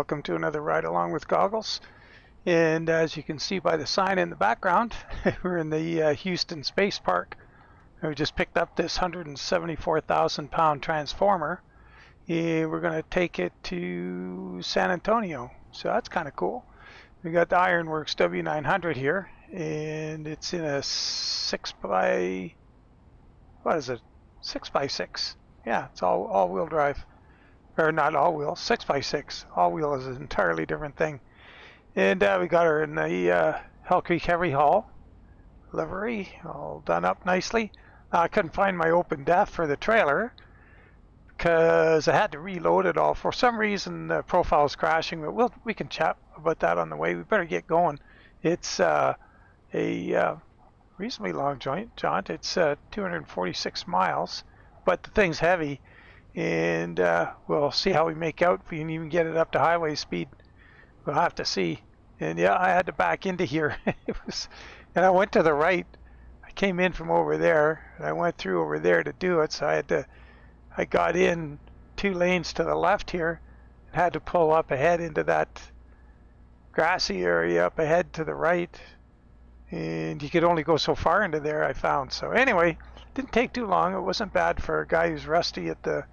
welcome to another ride along with Goggles. And as you can see by the sign in the background, we're in the Houston Space Park. We just picked up this 174,000 pound transformer, and we're going to take it to San Antonio. So that's kind of cool. We got the Ironwerx W900 here, and it's in a 6x6. Yeah, it's all-wheel drive. Or not all-wheel, 6x6. All-wheel is an entirely different thing. And we got her in the Hell Creek Heavy Haul livery, all done up nicely. I couldn't find my open depth for the trailer because I had to reload it all. For some reason, the profile is crashing, but we can chat about that on the way. We better get going. It's a reasonably long jaunt. It's 246 miles, but the thing's heavy, and we'll see how we make out if we can even get it up to highway speed. We'll have to see. And yeah, I had to back into here. And I went to the right. I came in from over there, and I went through over there to do it. So I got in 2 lanes to the left here, and had to pull up ahead into that grassy area up ahead to the right. And you could only go so far into there, I found. So anyway, didn't take too long. It wasn't bad for a guy who's rusty at the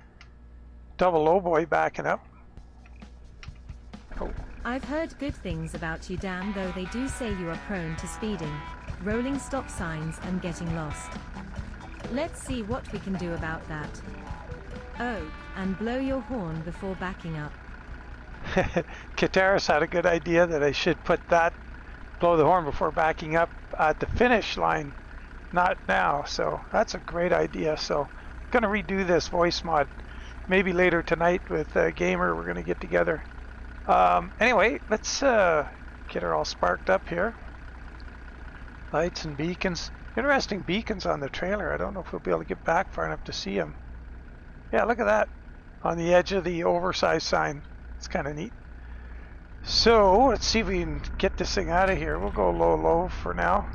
double lowboy backing up. Oh. I've heard good things about you, Dan, though they do say you are prone to speeding, rolling stop signs and getting lost. Let's see what we can do about that. Oh, and blow your horn before backing up. Kataris had a good idea that I should blow the horn before backing up at the finish line, not now. So that's a great idea. So I'm going to redo this voice mod. Maybe later tonight with Gamer, we're going to get together. Anyway, let's get her all sparked up here. Lights and beacons. Interesting beacons on the trailer. I don't know if we'll be able to get back far enough to see them. Yeah, look at that. On the edge of the oversized sign. It's kind of neat. So, let's see if we can get this thing out of here. We'll go low for now.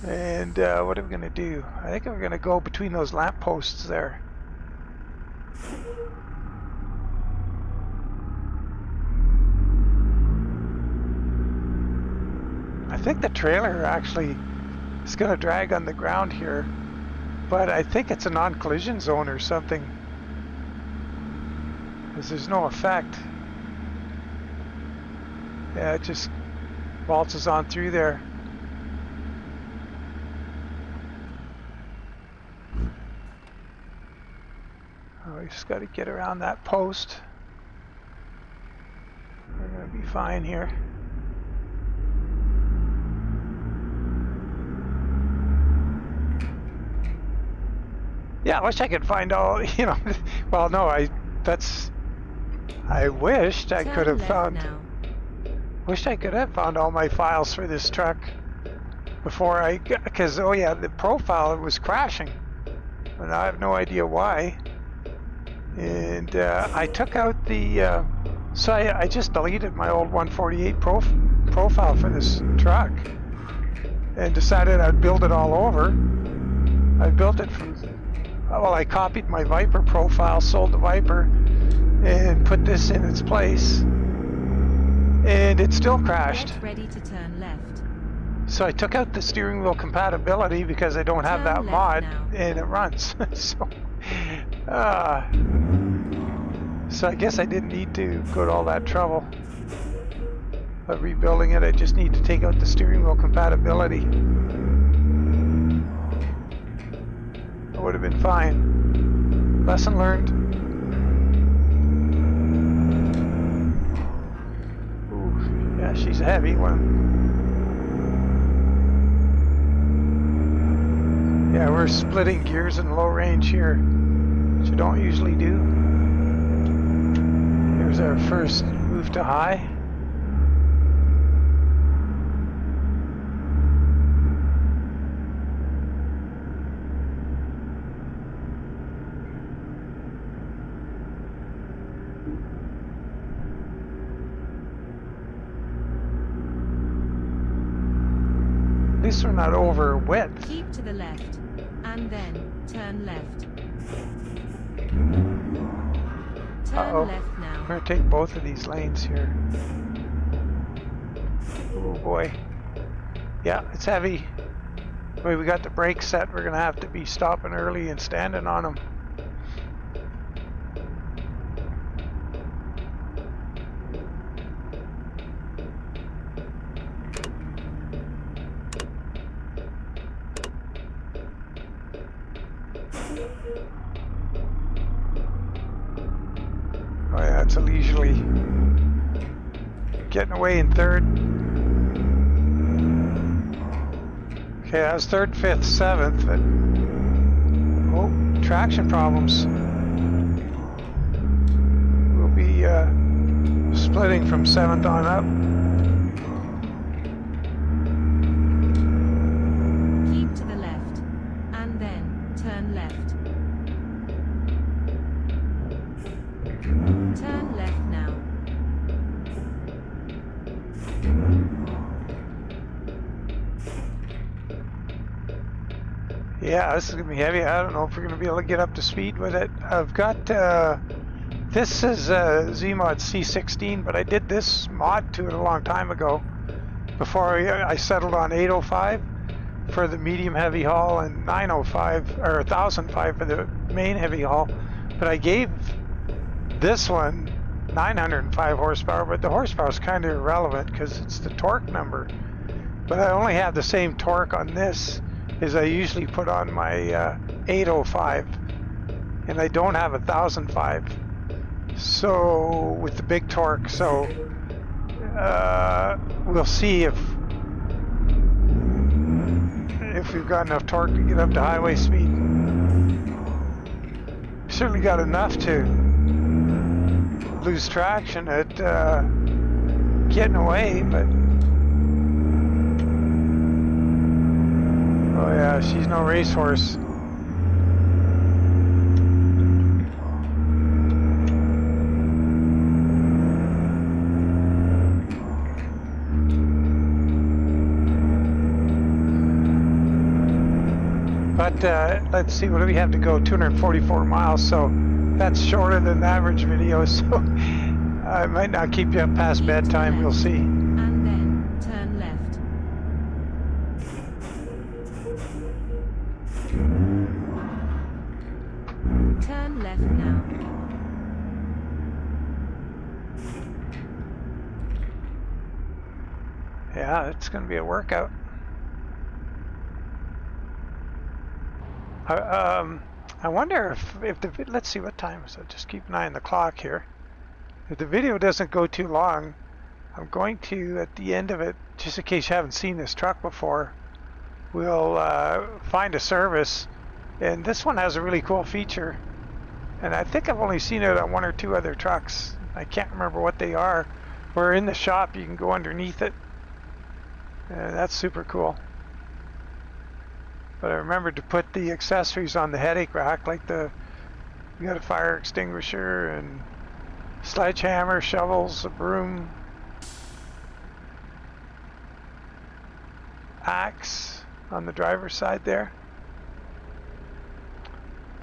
And what are we going to do? I think we're going to go between those lampposts there. I think the trailer actually is going to drag on the ground here, but I think it's a non-collision zone or something, because there's no effect. Yeah, it just waltzes on through there. Oh, we just got to get around that post. We're going to be fine here. Yeah, I wish I could find all, well, no, I wished I could have found, wished I could have found all my files for this truck before because, oh yeah, the profile was crashing, and I have no idea why. And I took out the, so I just deleted my old 148 profile for this truck and decided I'd build it all over. I built it from, well, I copied my Viper profile, sold the Viper, and put this in its place, and it still crashed. Get ready to turn left. So I took out the steering wheel compatibility because I don't have that mod, and it runs. So I guess I didn't need to go to all that trouble of rebuilding it. I just need to take out the steering wheel compatibility. Would have been fine. Lesson learned. Ooh, yeah, she's a heavy one. Yeah, we're splitting gears in low range here, which you don't usually do. Here's our first move to high. At least we're not over width. Keep to the left, and then turn left. Turn left now. We're going to take both of these lanes here. Oh boy. Yeah, it's heavy. The way we got the brakes set, we're going to have to be stopping early and standing on them. Oh yeah, it's a leisurely getting away in third. Okay, that was third, fifth, seventh, but oh, traction problems. We'll be splitting from seventh on up. Keep to the left, and then turn left. Turn left now. Yeah, this is going to be heavy. I don't know if we're going to be able to get up to speed with it. I've got, this is Zmod C16, but I did this mod to it a long time ago before I settled on 805 for the medium heavy haul and 905 or 1005 for the main heavy haul. But I gave this one 905 horsepower, but the horsepower is kind of irrelevant because it's the torque number. But I only have the same torque on this as I usually put on my 805, and I don't have 1005. So with the big torque, so we'll see if we've got enough torque to get up to highway speed. Certainly got enough to lose traction at getting away, but oh yeah, she's no racehorse. But let's see, what do we have to go? 244 miles, so that's shorter than the average video, so I might not keep you up past bedtime, we'll see. And then turn left. Turn left now. Yeah, it's going to be a workout. I wonder if the, let's see what time is it, just keep an eye on the clock here. If the video doesn't go too long, I'm going to, at the end of it, just in case you haven't seen this truck before, we'll find a service. And this one has a really cool feature. And I think I've only seen it on one or two other trucks. I can't remember what they are. Where in the shop you can go underneath it. That's super cool. But I remembered to put the accessories on the headache rack, like we got a fire extinguisher and sledgehammer, shovels, a broom, axe on the driver's side there.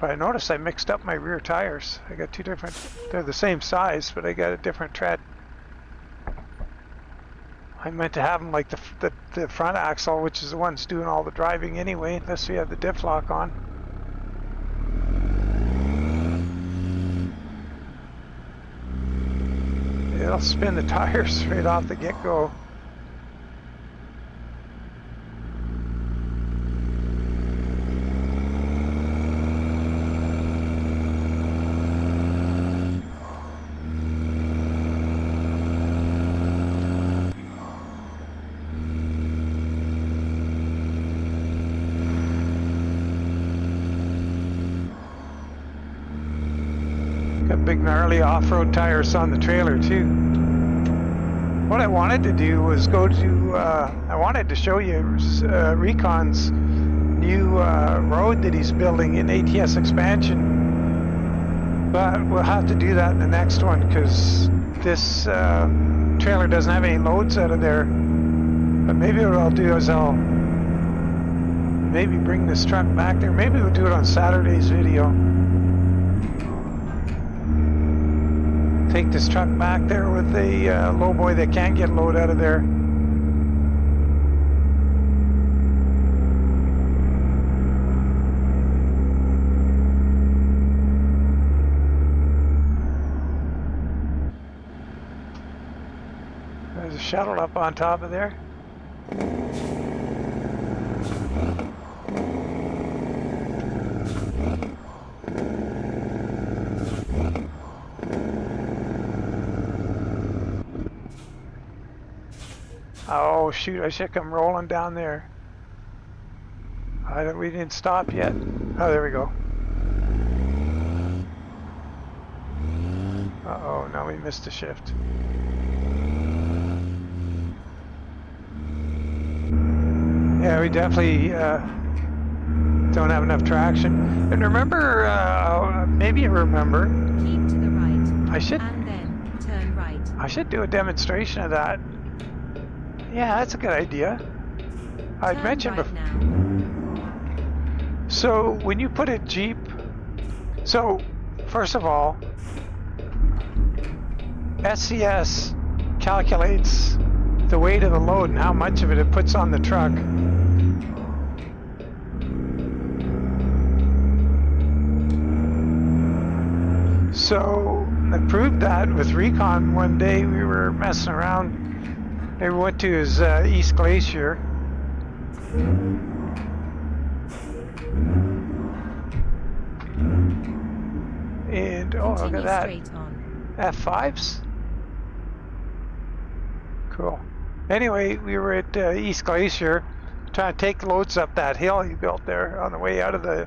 But I noticed I mixed up my rear tires. I got two different, they're the same size, but I got a different tread. I meant to have them like the front axle, which is the one's doing all the driving anyway, unless we have the diff lock on. It'll spin the tires right off the get-go. Big gnarly off-road tires on the trailer too. What I wanted to do was go to, I wanted to show you Recon's new road that he's building in ATS Expansion, but we'll have to do that in the next one because this trailer doesn't have any loads out of there. But maybe what I'll do is I'll maybe bring this truck back there. Maybe we'll do it on Saturday's video. take this truck back there with the lowboy that can't get load out of there. There's a shuttle up on top of there. Oh shoot, I should come rolling down there. We didn't stop yet. Oh, there we go. Uh-oh, now we missed a shift. Yeah, we definitely don't have enough traction. And remember, maybe you remember, Keep to the right. I should, And then turn right. I should do a demonstration of that. Yeah, that's a good idea. I'd Turn mentioned right before. now. So when you put a Jeep, so first of all, SCS calculates the weight of the load and how much of it puts on the truck. So I proved that with Recon one day. We were messing around. We went to his East Glacier. And oh, look at that. Straight on. F5s? Cool. Anyway, we were at East Glacier trying to take loads up that hill he built there on the way out of the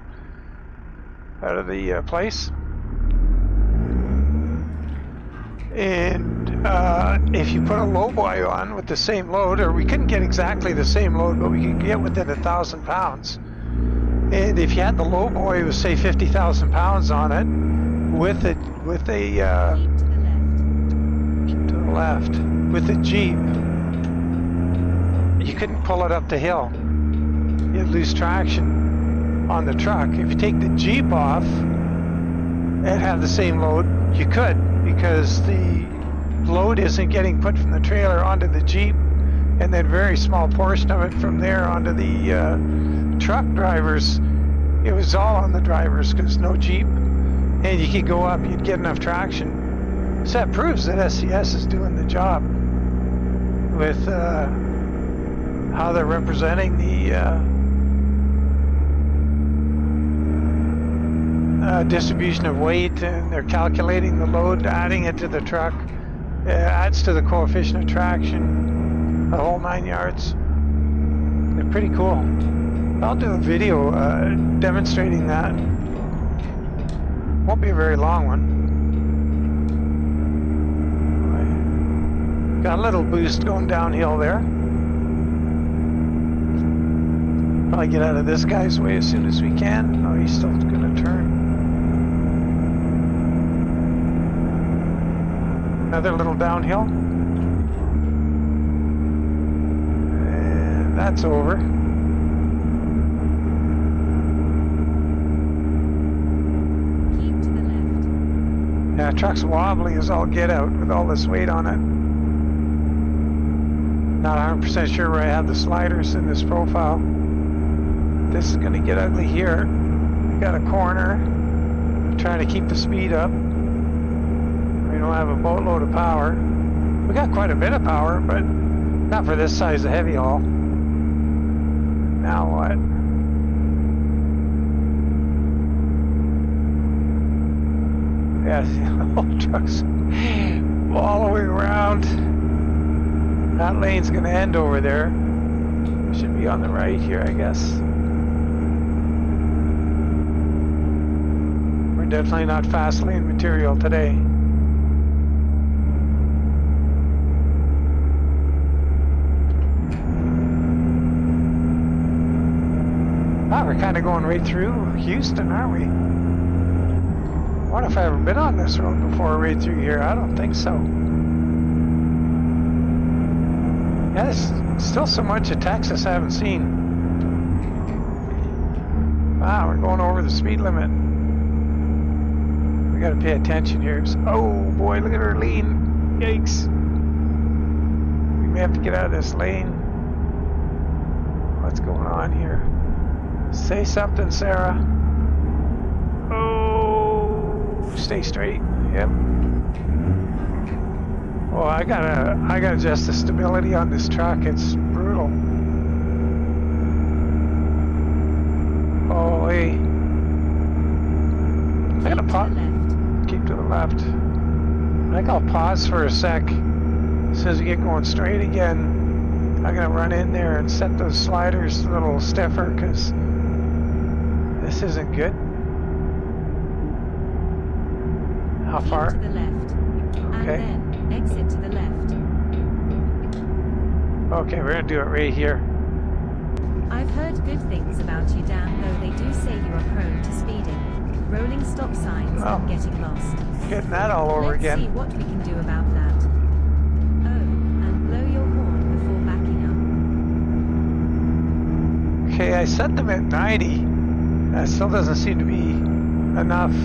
place. And if you put a lowboy on with the same load, or we couldn't get exactly the same load, but we could get within 1,000 pounds. And if you had the lowboy with say 50,000 pounds on it, with a Keep to the left. with a Jeep, you couldn't pull it up the hill. You'd lose traction on the truck. If you take the Jeep off and have the same load, you could, because the load isn't getting put from the trailer onto the Jeep, and then very small portion of it from there onto the truck drivers. It was all on the drivers because no Jeep, and you could go up, you'd get enough traction. So that proves that SCS is doing the job with how they're representing the distribution of weight, and they're calculating the load, adding it to the truck. It adds to the coefficient of traction, the whole 9 yards. They're pretty cool. I'll do a video demonstrating that. Won't be a very long one. Got a little boost going downhill there. Probably get out of this guy's way as soon as we can. Oh, he's still gonna turn. Another little downhill. And that's over. Keep to the left. Yeah, truck's wobbly as all get out with all this weight on it. Not 100% sure where I have the sliders in this profile. This is going to get ugly here. Got a corner. Trying to keep the speed up. We don't have a boatload of power. We got quite a bit of power, but not for this size of heavy haul. Now what? Yeah, the whole truck's wallowing around. That lane's going to end over there. Should be on the right here, I guess. We're definitely not fast lane material today. Ah, we're kind of going right through Houston, aren't we? I wonder if I've ever been on this road before, right through here. I don't think so. Yeah, there's still so much of Texas I haven't seen. Wow, we're going over the speed limit. We gotta pay attention here. Oh boy, look at her lean. Yikes. We may have to get out of this lane. What's going on here? Say something, Sarah. Oh, stay straight. Yep. Oh, I gotta adjust the stability on this truck. It's brutal. Oh, hey. I gotta pause. Keep to the left. I think I'll pause for a sec. As soon as we get going straight again, I'm gonna run in there and set those sliders a little stiffer because this isn't good. How far? Keep to the left. Okay. And then exit to the left. Okay, we're gonna do it right here. I've heard good things about you, Dan, though they do say you are prone to speeding, rolling stop signs, Oh. and getting lost. Getting that all over Let's again. see what we can do about that. Oh, and blow your horn before backing Okay, I set them at 90. That still doesn't seem to be enough.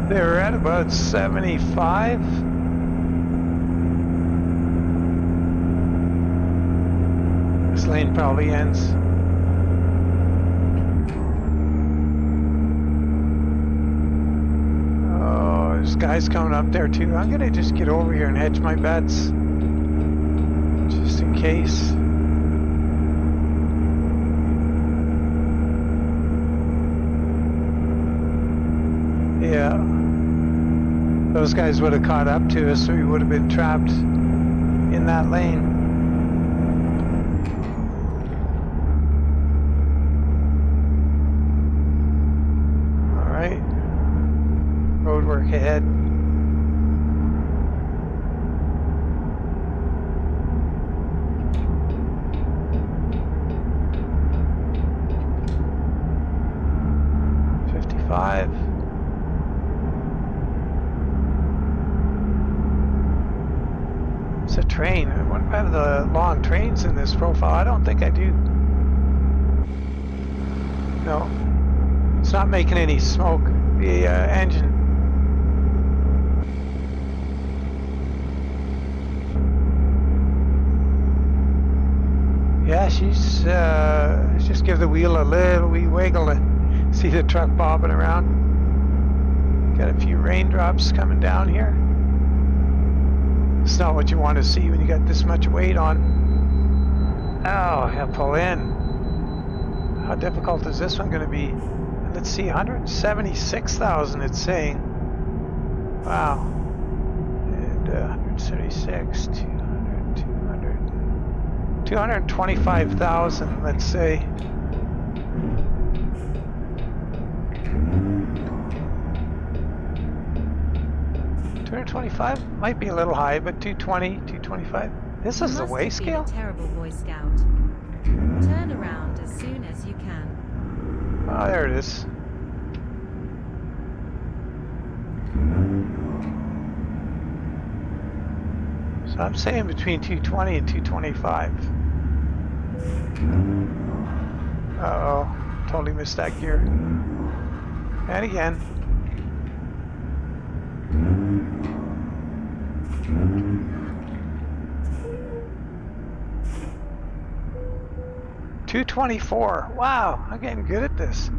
They were at about 75. This lane probably ends. Oh, there's guys coming up there too. I'm gonna just get over here and hedge my bets. Just in case. Yeah. Those guys would have caught up to us, so we would have been trapped in that lane. All right. Road work ahead. It's a train. I wonder if I have the long trains in this profile. I don't think I do. No. It's not making any smoke. The engine. Yeah, she's just give the wheel a little wee wiggle and see the truck bobbing around. Got a few raindrops coming down here. It's not what you want to see when you got this much weight on. Oh, I gotta pull in. How difficult is this one going to be? Let's see, 176,000 it's saying. Wow. And 176, 200, 200. 225,000, let's say. $225 might be a little high, but 220, 225. This is the weigh scale? You must have been a terrible Boy Scout. Turn around as soon as you can. Oh, there it is. So I'm saying between 220 and 225. Uh-oh, totally missed that gear. And again. $224. Wow, I'm getting good at this.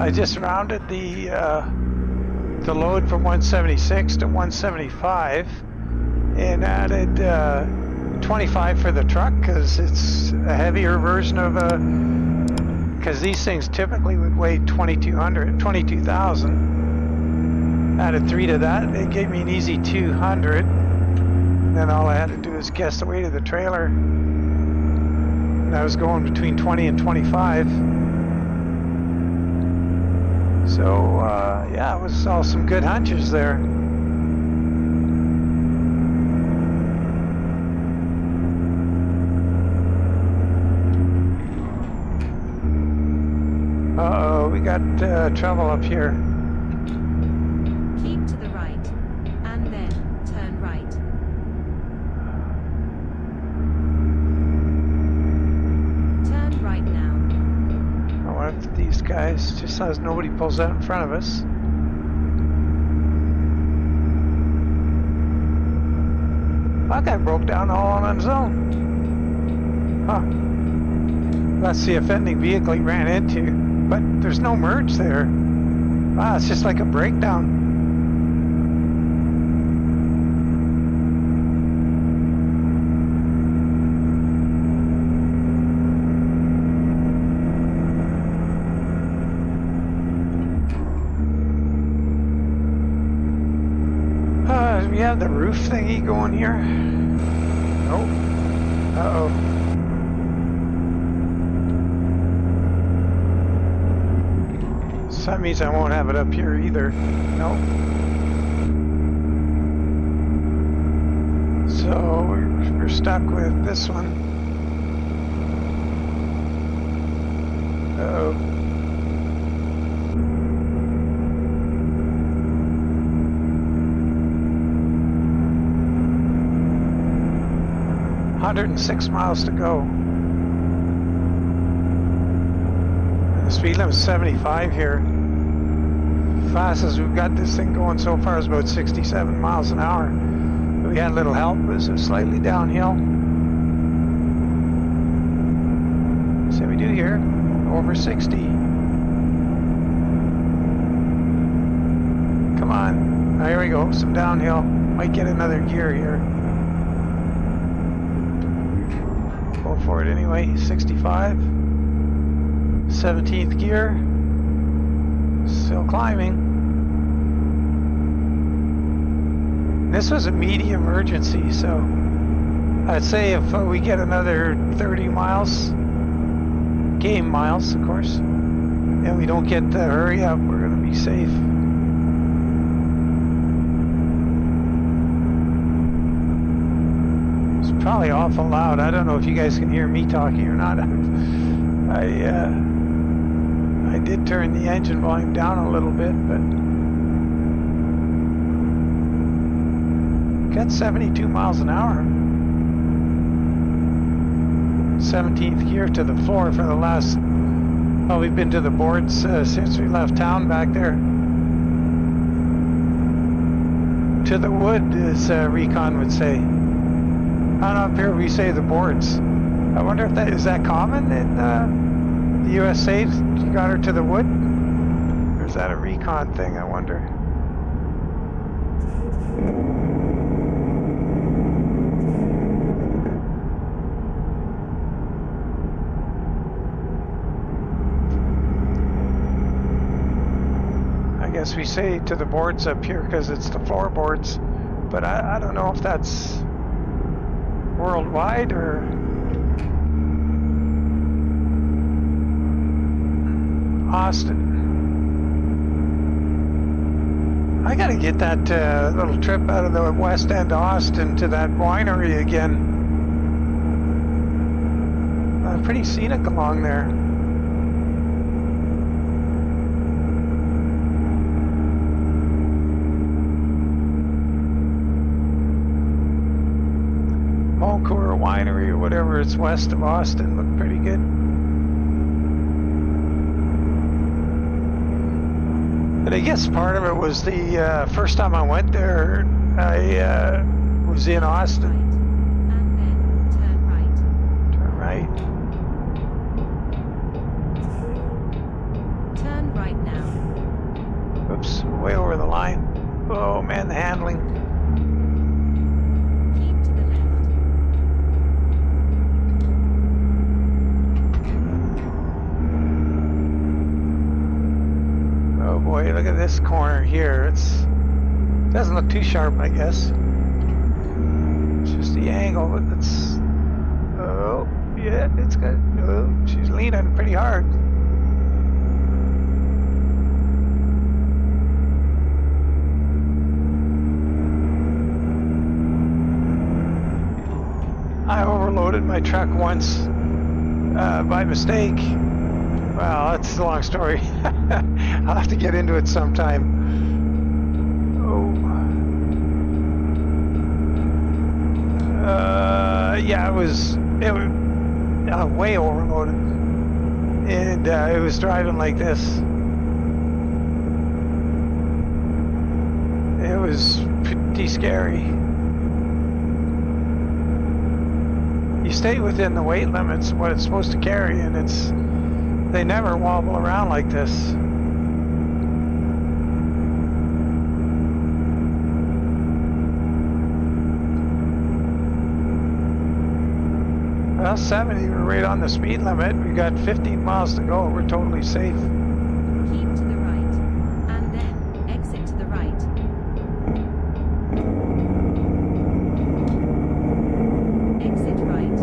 I just rounded the load from 176 to 175 and added 25 for the truck because it's a heavier version of a. Because these things typically would weigh 22,000. Added 3 to that, it gave me an easy 200. Then all I had to do is guess the weight of the trailer. And I was going between 20 and 25. So, yeah, it was all some good hunches there. Uh-oh, we got trouble up here. guys, just as nobody pulls out in front of us. That guy broke down all on his own. Huh. Let's see if any vehicle he ran into. But there's no merge there. Wow, it's just like a breakdown. We have the roof thingy going here. Nope. Uh-oh. So that means I won't have it up here either. Nope. So we're stuck with this one. Uh-oh. $106 miles to go. And the speed limit's 75 here. Fastest we've got this thing going so far is about 67 miles an hour. We had a little help. This is slightly downhill. So we do here over 60. Come on. Here we go. Some downhill. Might get another gear here. For it anyway. 65, 17th gear, still climbing. This was a medium emergency, so I'd say if we get another 30 miles, game miles of course, and we don't get the hurry up, we're going to be safe. Probably awful loud. I don't know if you guys can hear me talking or not. I did turn the engine volume down a little bit, but got 72 miles an hour. 17th gear to the floor for the last. Well, we've been to the boards since we left town back there. To the wood, as Recon would say. And up here we say the boards. I wonder if that is that common in the USA. You got her to the wood, or is that a Recon thing? I wonder. I guess we say to the boards up here because it's the floorboards, but I don't know if that's worldwide or Austin. I gotta get that little trip out of the west end of Austin to that winery again. Pretty scenic along there. Cougar Winery or whatever, it's west of Austin, looked pretty good. But I guess part of it was the first time I went there, I was in Austin. And then turn right. Turn right. Turn right now. Oops, way over the line. Oh man, the handling. Boy, look at this corner here. It doesn't look too sharp, I guess. It's just the angle, but it's. Oh, yeah, it's good. Oh, she's leaning pretty hard. I overloaded my truck once by mistake. Well, that's a long story. I'll have to get into it sometime. Oh. Yeah, it was way overloaded. and it was driving like this. It was pretty scary. You stay within the weight limits, what it's supposed to carry, and they never wobble around like this. Well, 70, we're right on the speed limit. We got 15 miles to go. We're totally safe. Keep to the right, and then exit to the right. Exit right.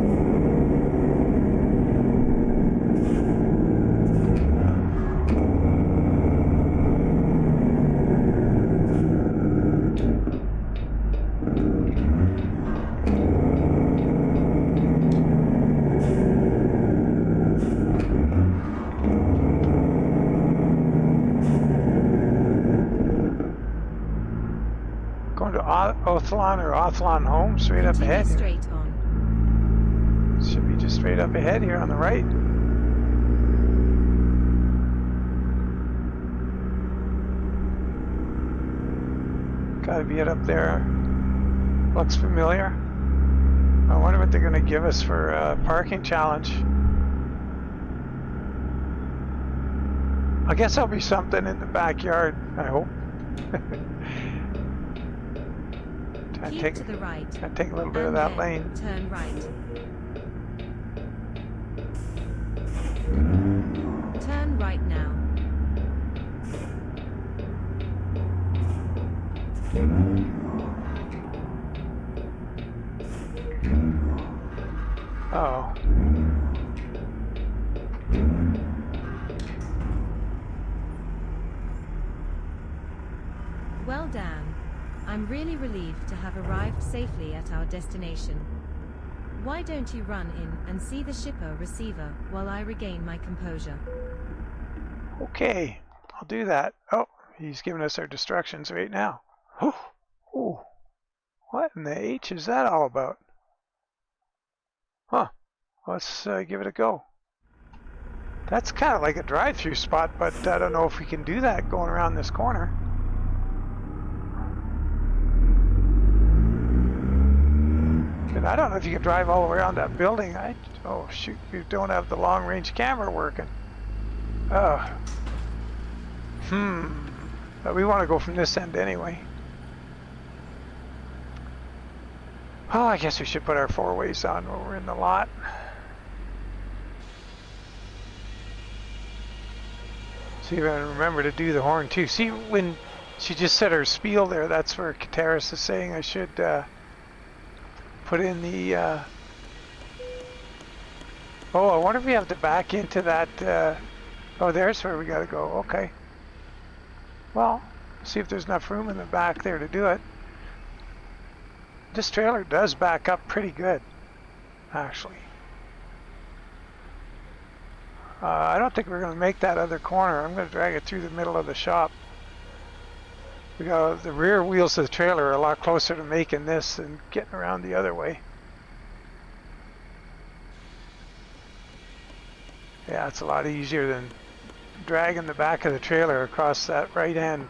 Going to Othlon or Othlon home, straight up Continue ahead. straight on. Should be just straight up ahead here on the right. Gotta be it up there. Looks familiar. I wonder what they're gonna give us for a parking challenge. I guess there'll be something in the backyard, I hope. Keep to the right. Gotta take a little bit of that lane. Turn right. Turn right now. Oh. Well, Dan. I'm really relieved to have arrived safely at our destination. Why don't you run in and see the shipper receiver while I regain my composure? Okay, I'll do that. Oh, he's giving us our instructions right now. Oh, oh, what in the H is that all about? Huh, let's give it a go. That's kind of like a drive-through spot, but I don't know if we can do that going around this corner. And I don't know if you can drive all the way around that building. Oh shoot, we don't have the long-range camera working. Oh. But we want to go from this end anyway. Well, I guess we should put our four-ways on when we're in the lot. See if I remember to do the horn too. See, when she just said her spiel there, that's where Kataris is saying I should put in the oh, I wonder if we have to back into that oh, there's where we gotta go. Okay, well, see if there's enough room in the back there to do it. This trailer does back up pretty good, actually. I don't think we're going to make that other corner. I'm going to drag it through the middle of the shop. We got the rear wheels of the trailer are a lot closer to making this than getting around the other way. Yeah, it's a lot easier than dragging the back of the trailer across that right-hand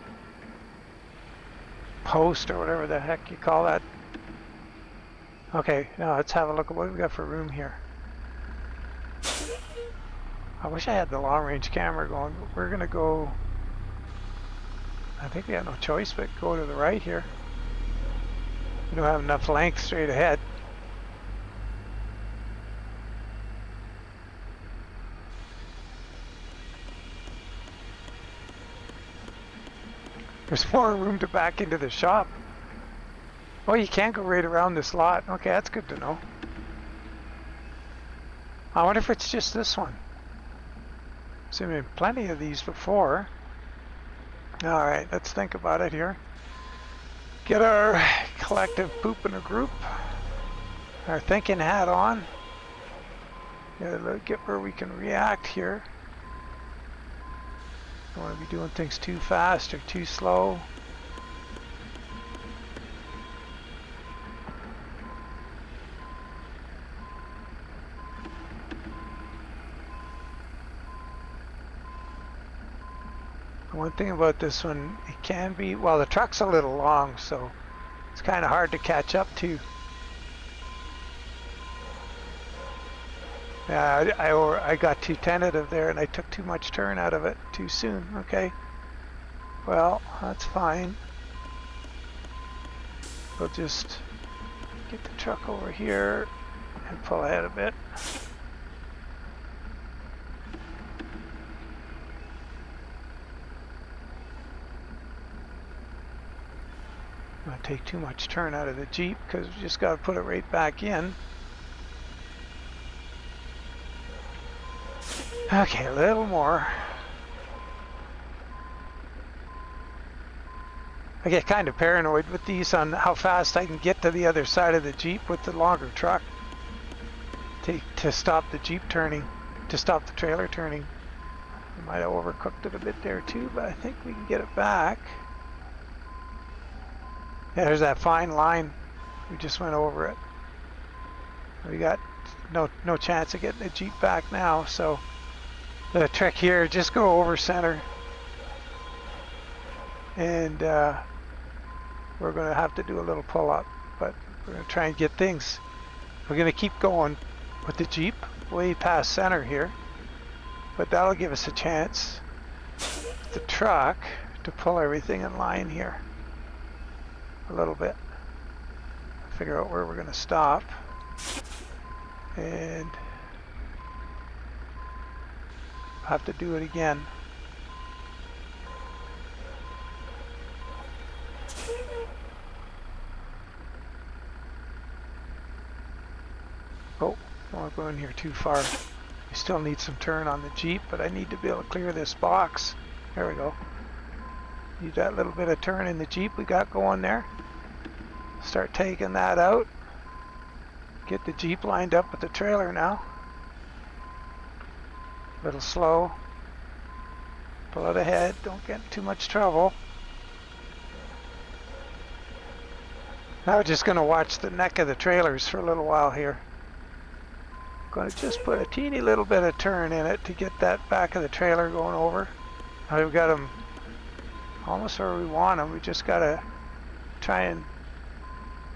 post or whatever the heck you call that. Okay, now let's have a look at what we got for room here. I wish I had the long-range camera going, but we're going to go, I think we have no choice but go to the right here. We don't have enough length straight ahead. There's more room to back into the shop. Oh, you can't go right around this lot. Okay, that's good to know. I wonder if it's just this one. Seen been plenty of these before. Alright, let's think about it here. Get our collective poop in a group. Our thinking hat on. Get where we can react here. Don't want to be doing things too fast or too slow. One thing about this one, it can be, well, the truck's a little long, so it's kind of hard to catch up to. Yeah, I got too tentative there and I took too much turn out of it too soon. Okay, well, that's fine. We'll just get the truck over here and pull ahead a bit. I'm going to take too much turn out of the Jeep because we just got to put it right back in. Okay, a little more. I get kind of paranoid with these on how fast I can get to the other side of the Jeep with the longer truck to stop the Jeep turning, to stop the trailer turning. I might have overcooked it a bit there too, but I think we can get it back. Yeah, there's that fine line. We just went over it. We got no chance of getting the Jeep back now, so the trick here, just go over center, and we're going to have to do a little pull-up, but we're going to try and get things. We're going to keep going with the Jeep way past center here, but that'll give us a chance, the truck, to pull everything in line here a little bit. Figure out where we're going to stop, and have to do it again. Oh, don't want to go in here too far. We still need some turn on the Jeep, but I need to be able to clear this box. There we go. Need that little bit of turn in the Jeep we got going there. Start taking that out. Get the Jeep lined up with the trailer now. A little slow. Pull it ahead. Don't get in too much trouble. Now we're just going to watch the neck of the trailers for a little while here. Going to just put a teeny little bit of turn in it to get that back of the trailer going over. Now we've got them almost where we want them. We just got to try and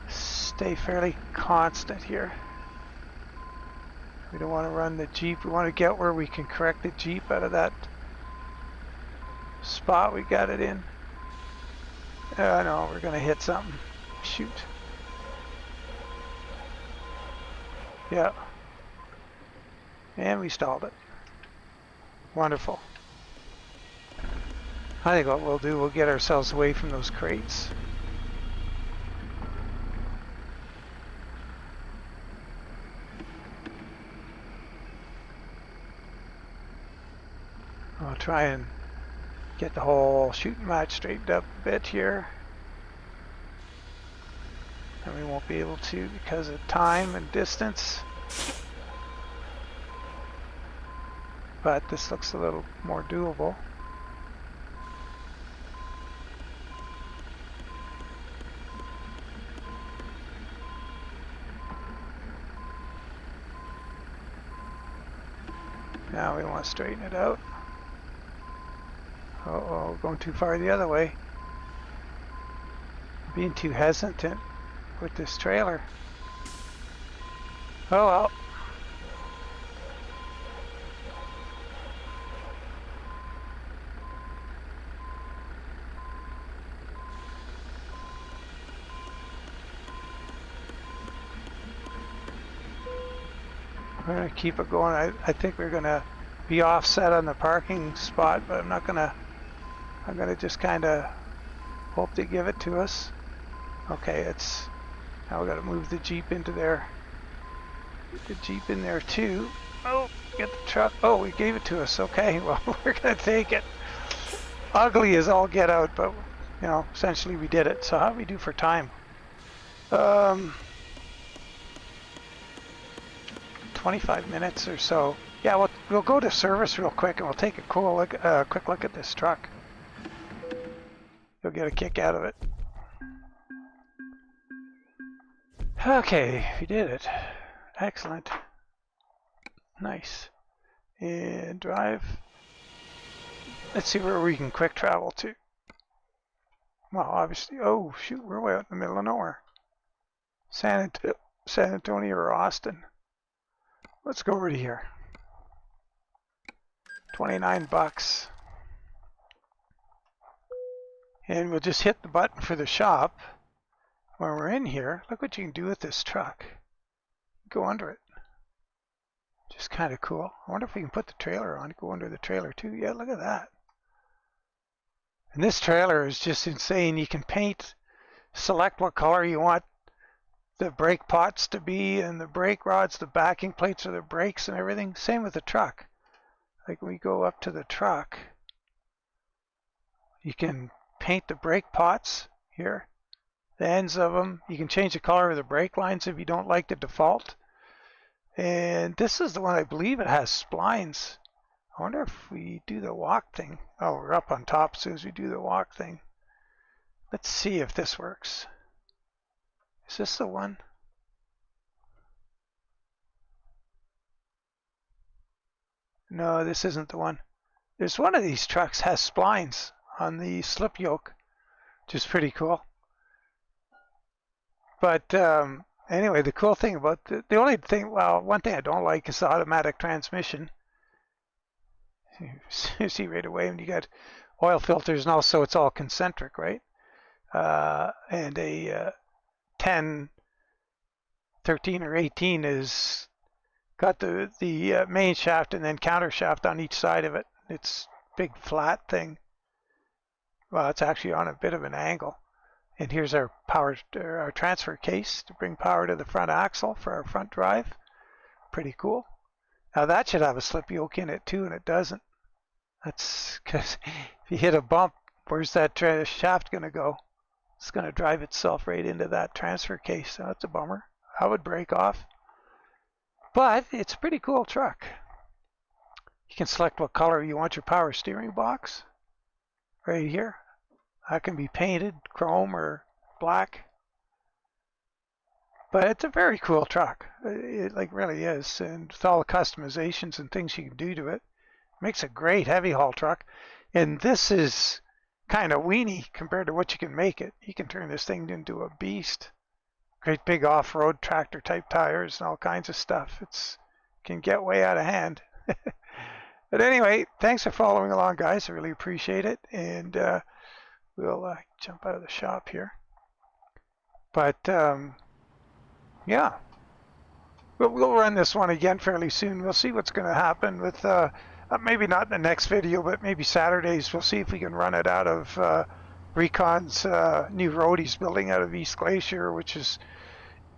stay fairly constant here. We don't want to run the Jeep. We want to get where we can correct the Jeep out of that spot we got it in. No, we're going to hit something. Shoot. Yeah. And we stalled it. Wonderful. I think what we'll do, we'll get ourselves away from those crates. I'll try and get the whole shooting match straightened up a bit here. And we won't be able to because of time and distance. But this looks a little more doable. Now we want to straighten it out. Uh-oh, going too far the other way. Being too hesitant with this trailer. Oh well. We're going to keep it going. I think we're going to be offset on the parking spot, but I'm going to just kind of hope they give it to us. Okay, now we got to move the Jeep into there. Get the Jeep in there too. Oh, get the truck. Oh, we gave it to us. Okay, well, we're going to take it. Ugly as all get out, but, you know, essentially we did it. So how do we do for time? 25 minutes or so. Yeah, we'll go to service real quick and we'll take a quick look at this truck. You'll get a kick out of it. Okay, we did it. Excellent. Nice. And drive. Let's see where we can quick travel to. Well, obviously, oh shoot, we're way out in the middle of nowhere. San Antonio or Austin. Let's go over to here. 29 bucks. And we'll just hit the button for the shop. When we're in here, look what you can do with this truck. Go under it. Just kind of cool. I wonder if we can put the trailer on, go under the trailer too. Yeah, look at that. And this trailer is just insane. You can paint, select what color you want the brake pots to be, and the brake rods, the backing plates of the brakes and everything. Same with the truck. Like when we go up to the truck, you can paint the brake pots here, the ends of them. You can change the color of the brake lines if you don't like the default. And this is the one, I believe it has splines. I wonder if we do the walk thing. Oh, we're up on top as soon as we do the walk thing. Let's see if this works. Is this the one? No, this isn't the one. There's one of these trucks has splines on the slip yoke, which is pretty cool. But anyway, the cool thing about the only thing, well, one thing I don't like is the automatic transmission. You see right away when you got oil filters, and also it's all concentric, right? And a 10, 13, or 18 is got the main shaft and then counter shaft on each side of it. It's big flat thing. Well, it's actually on a bit of an angle. And here's our our transfer case to bring power to the front axle for our front drive. Pretty cool. Now that should have a slip yoke in it too, and it doesn't. That's because if you hit a bump, where's that shaft going to go? It's going to drive itself right into that transfer case. So that's a bummer. I would break off. But it's a pretty cool truck. You can select what color you want your power steering box. Right here. That can be painted chrome or black. But it's a very cool truck. It like really is. And with all the customizations and things you can do to it, makes a great heavy haul truck. And this is kind of weeny compared to what you can make it. You can turn this thing into a beast. Great big off-road tractor type tires and all kinds of stuff. It can get way out of hand. But anyway, thanks for following along, guys. I really appreciate it. And we'll jump out of the shop here. But yeah, we'll run this one again fairly soon. We'll see what's going to happen with maybe not in the next video, but maybe Saturdays. We'll see if we can run it out of Recon's new road he's building out of East Glacier, which is,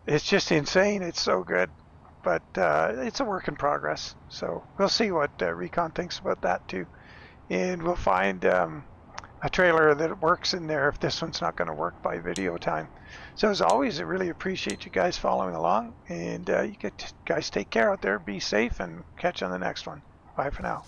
it's just insane. It's so good, but it's a work in progress. So we'll see what Recon thinks about that too, and we'll find a trailer that works in there if this one's not going to work by video time. So as always, I really appreciate you guys following along, and you guys take care out there, be safe, and catch you on the next one. Bye for now.